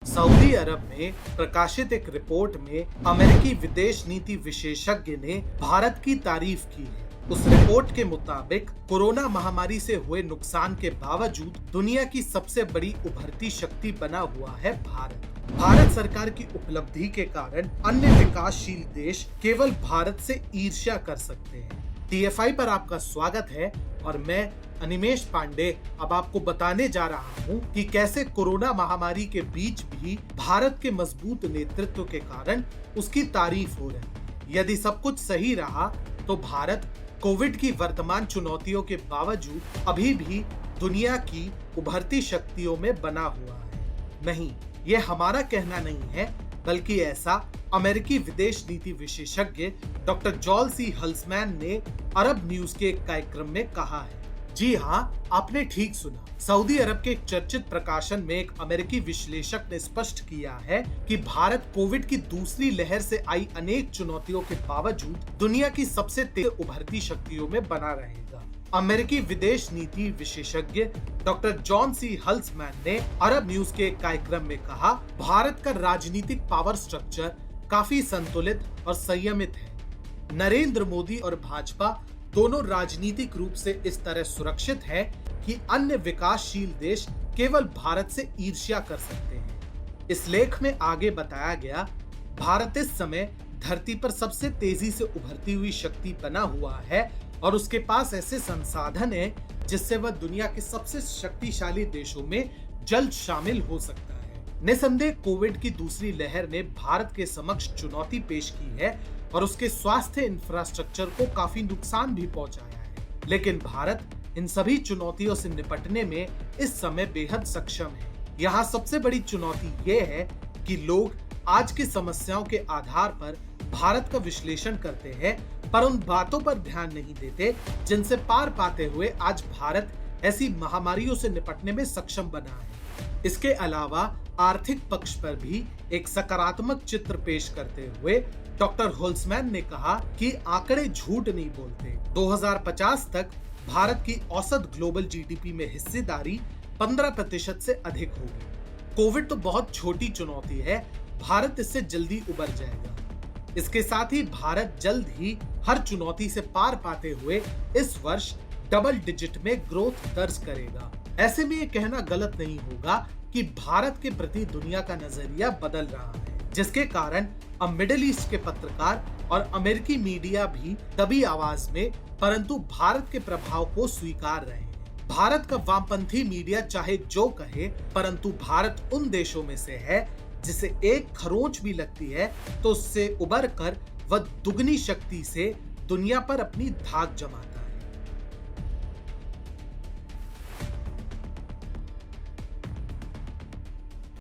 Saudi अरब में प्रकाशित एक रिपोर्ट में अमेरिकी विदेश नीति विशेषज्ञ ने भारत की तारीफ की है। उस रिपोर्ट के मुताबिक कोरोना महामारी से हुए नुकसान के बावजूद दुनिया की सबसे बड़ी उभरती शक्ति बना हुआ है भारत। भारत सरकार की उपलब्धि के कारण अन्य विकासशील देश केवल भारत से ईर्ष्या कर सकते हैं। TFI पर आपका स्वागत है और मैं अनिमेश पांडे अब आपको बताने जा रहा हूं कि कैसे कोरोना महामारी के बीच भी भारत के मजबूत नेतृत्व के कारण उसकी तारीफ हो रही। यदि सब कुछ सही रहा तो भारत कोविड की वर्तमान चुनौतियों के बावजूद अभी भी दुनिया की उभरती शक्तियों में बना हुआ है। नहीं, ये हमारा कहना नहीं है, बल्कि ऐसा अमेरिकी विदेश नीति विशेषज्ञ डॉक्टर जॉल सी हल्समैन ने अरब न्यूज के एक कार्यक्रम में कहा है। जी हाँ, आपने ठीक सुना। सऊदी अरब के एक चर्चित प्रकाशन में एक अमेरिकी विश्लेषक ने स्पष्ट किया है कि भारत कोविड की दूसरी लहर से आई अनेक चुनौतियों के बावजूद दुनिया की सबसे तेज उभरती शक्तियों में बना रहेगा। अमेरिकी विदेश नीति विशेषज्ञ डॉक्टर जॉन सी हल्समैन ने अरब न्यूज के एक कार्यक्रम में कहा, भारत का राजनीतिक पावर स्ट्रक्चर काफी संतुलित और संयमित है। नरेंद्र मोदी और भाजपा दोनों राजनीतिक रूप से इस तरह सुरक्षित है कि अन्य विकासशील देश केवल भारत से ईर्ष्या कर सकते हैं। इस लेख में आगे बताया गया, भारत इस समय धरती पर सबसे तेजी से उभरती हुई शक्ति बना हुआ है और उसके पास ऐसे संसाधन है जिससे वह दुनिया के सबसे शक्तिशाली देशों में जल्द शामिल हो सकता है। निसंदेह कोविड की दूसरी लहर ने भारत के समक्ष चुनौती पेश की है और उसके स्वास्थ्य इंफ्रास्ट्रक्चर को काफी नुकसान भी पहुंचाया है, लेकिन भारत इन सभी चुनौतियों से निपटने में इस समय बेहद सक्षम है। यहाँ सबसे बड़ी चुनौती ये है कि लोग आज की समस्याओं के आधार पर भारत का विश्लेषण करते हैं, पर उन बातों पर ध्यान नहीं देते जिनसे पार पाते हुए आज भारत ऐसी महामारियों से निपटने में सक्षम बना है। इसके अलावा आर्थिक पक्ष पर भी एक सकारात्मक चित्र पेश करते हुए डॉक्टर हल्समैन ने कहा कि आंकड़े झूठ नहीं बोलते। 2050 तक भारत की औसत ग्लोबल GDP में हिस्सेदारी 15% से अधिक होगी। कोविड तो बहुत छोटी चुनौती है, भारत इससे जल्दी उबर जाएगा। इसके साथ ही भारत जल्द ही हर चुनौती से पार पाते हुए इस वर्ष डबल डिजिट में ग्रोथ दर्ज करेगा। ऐसे में ये कहना गलत नहीं होगा कि भारत के प्रति दुनिया का नजरिया बदल रहा है, जिसके कारण अब मिडिल ईस्ट के पत्रकार और अमेरिकी मीडिया भी दबी आवाज में परंतु भारत के प्रभाव को स्वीकार रहे हैं। भारत का वामपंथी मीडिया चाहे जो कहे, परंतु भारत उन देशों में से है जिसे एक खरोंच भी लगती है तो उससे उबर कर वह दुगनी शक्ति से दुनिया पर अपनी धाक जमाता है।